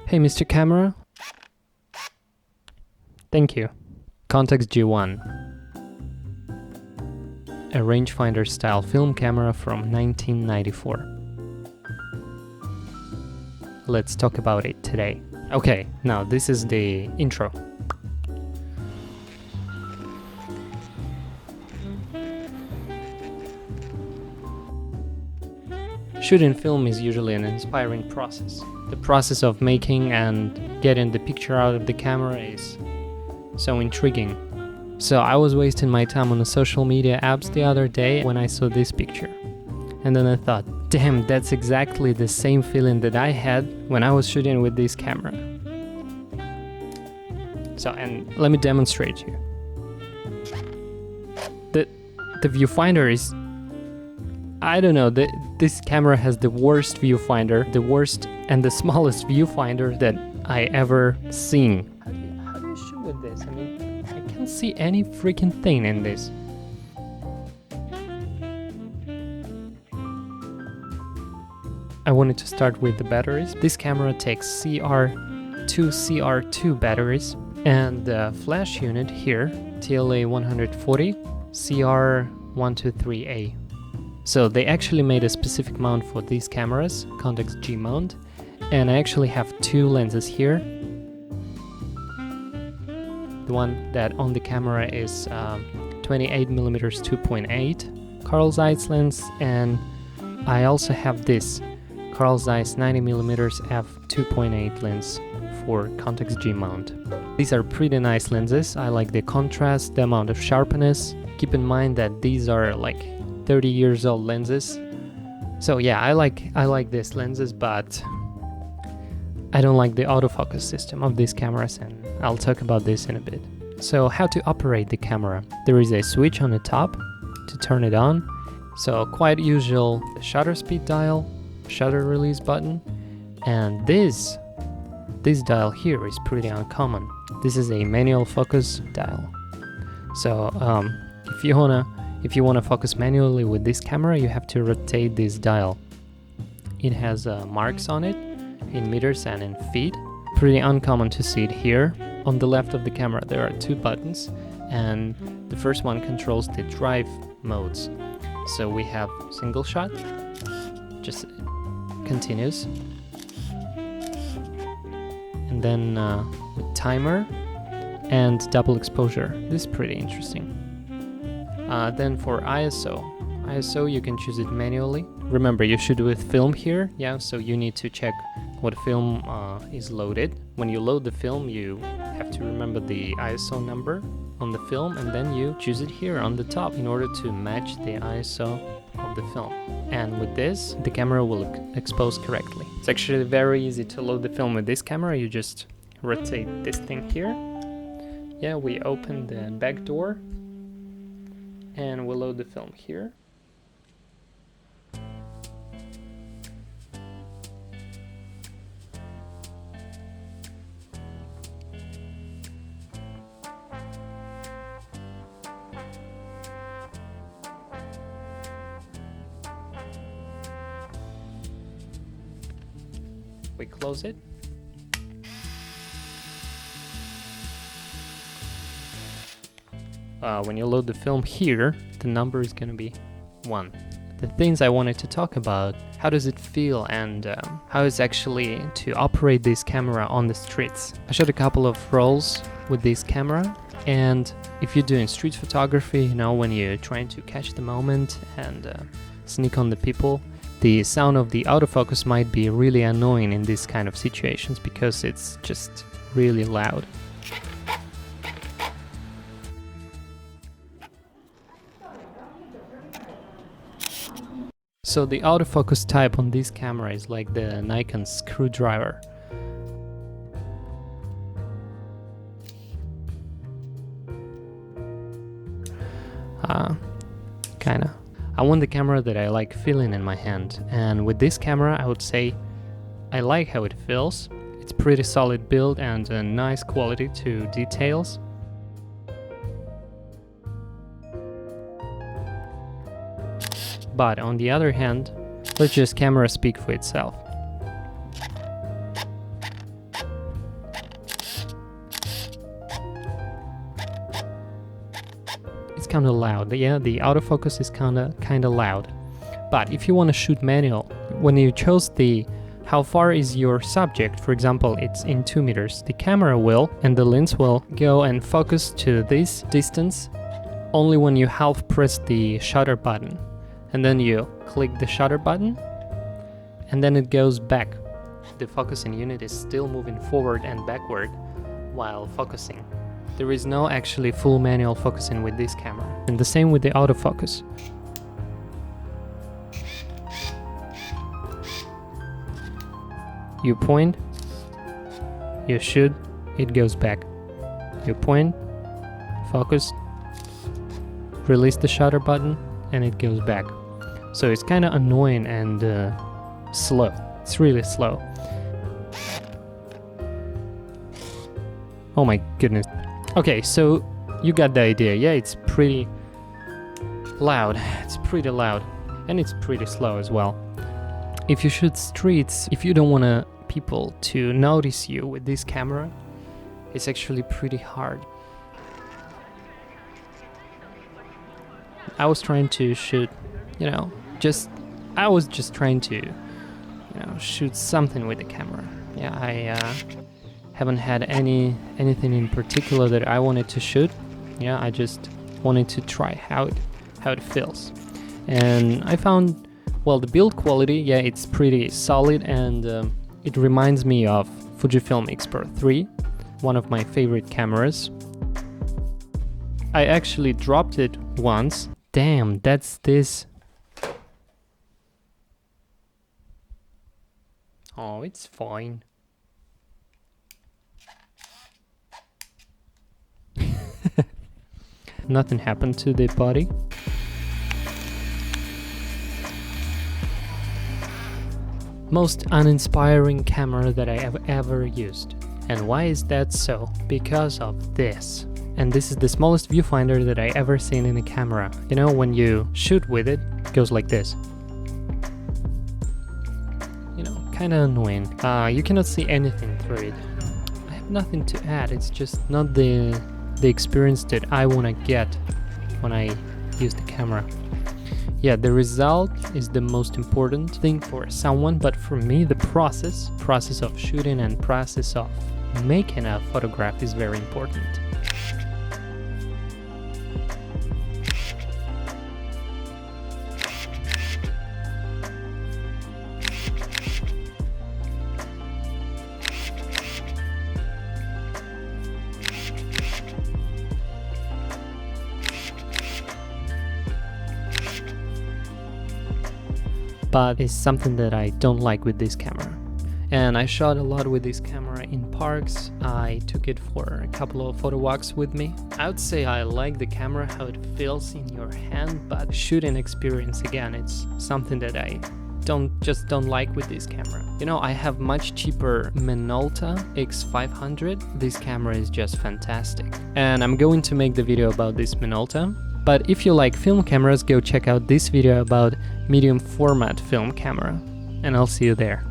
Hey Mr. Camera. Thank you. Contax G1. A rangefinder style film camera from 1994. Let's talk about it today. Okay, now this is the intro. Shooting film is usually an inspiring process. The process of making and getting the picture out of the camera is so intriguing. So I was wasting my time on the social media apps the other day when I saw this picture. And then I thought, damn, that's exactly the same feeling that I had when I was shooting with this camera. So, and let me demonstrate you. The viewfinder is, I don't know, this camera has the worst viewfinder, the worst and the smallest viewfinder that I ever seen. How do you shoot with this? I mean, I can't see any freaking thing in this. I wanted to start with the batteries. This camera takes CR2 batteries, and the flash unit here, TLA140 CR123A. So they actually made a specific mount for these cameras, Contax G mount, and I actually have two lenses here. The one that on the camera is 28mm 2.8 Carl Zeiss lens, and I also have this Carl Zeiss 90mm f2.8 lens for Contax G mount. These are pretty nice lenses. I like the contrast, the amount of sharpness. Keep in mind that these are like 30 years old lenses. So yeah, I like these lenses, but I don't like the autofocus system of these cameras, and I'll talk about this in a bit. So how to operate the camera. There is a switch on the top to turn it on. So quite usual, the shutter speed dial, shutter release button, and this dial here is pretty uncommon. This is a manual focus dial. So if you wanna focus manually with this camera, you have to rotate this dial. It has marks on it in meters and in feet. Pretty uncommon to see it here. On the left of the camera there are two buttons, and the first one controls the drive modes. So we have single shot, just continuous, and then with timer and double exposure. This is pretty interesting. Then for ISO you can choose it manually. Remember, you shoot with film here, yeah, so you need to check what film is loaded. When you load the film, you have to remember the ISO number on the film, and then you choose it here on the top in order to match the ISO of the film. And with this, the camera will expose correctly. It's actually very easy to load the film with this camera. You just rotate this thing here. Yeah, we open the back door and we'll load the film here. We close it. When you load the film here, the number is going to be 1. The things I wanted to talk about, how does it feel, and how is actually to operate this camera on the streets. I shot a couple of rolls with this camera, and if you're doing street photography, you know, when you're trying to catch the moment and sneak on the people, the sound of the autofocus might be really annoying in these kind of situations because it's just really loud. So the autofocus type on this camera is like the Nikon screwdriver. Kinda. I want the camera that I like feeling in my hand, and with this camera I would say I like how it feels. It's pretty solid build and a nice quality to details. But on the other hand, let just camera speak for itself. kind of loud. Yeah, the autofocus is kind of loud. But if you want to shoot manual, when you chose the how far is your subject, for example, it's in 2 meters, the camera will and the lens will go and focus to this distance only when you half press the shutter button. And then you click the shutter button and then it goes back. The focusing unit is still moving forward and backward while focusing. There is no actually full manual focusing with this camera. And the same with the autofocus. You point, you shoot, it goes back. You point, focus, release the shutter button, and it goes back. So it's kind of annoying and slow. It's really slow. Oh my goodness. Okay, so you got the idea. Yeah, it's pretty loud. It's pretty loud. And it's pretty slow as well. If you shoot streets, if you don't want people to notice you with this camera, it's actually pretty hard. I was trying to shoot, I was just trying to, shoot something with the camera. Yeah, I haven't had anything in particular that I wanted to shoot. Yeah, I just wanted to try how it feels. And I found, well, the build quality, yeah, it's pretty solid, and it reminds me of Fujifilm X-Pro 3, one of my favorite cameras. I actually dropped it once. Damn, that's this. Oh, it's fine. Nothing happened to the body. Most uninspiring camera that I have ever used. And why is that so? Because of this. And this is the smallest viewfinder that I ever seen in a camera. You know, when you shoot with it, it goes like this. Kinda annoying. You cannot see anything through it. I have nothing to add, it's just not the experience that I wanna get when I use the camera. Yeah, the result is the most important thing for someone, but for me, the process of shooting and process of making a photograph is very important. But it's something that I don't like with this camera. And I shot a lot with this camera in parks. I took it for a couple of photo walks with me. I would say I like the camera, how it feels in your hand, but shooting experience, again, it's something that I don't like with this camera. I have much cheaper Minolta X500. This camera is just fantastic. And I'm going to make the video about this Minolta. But if you like film cameras, go check out this video about medium format film camera. And I'll see you there.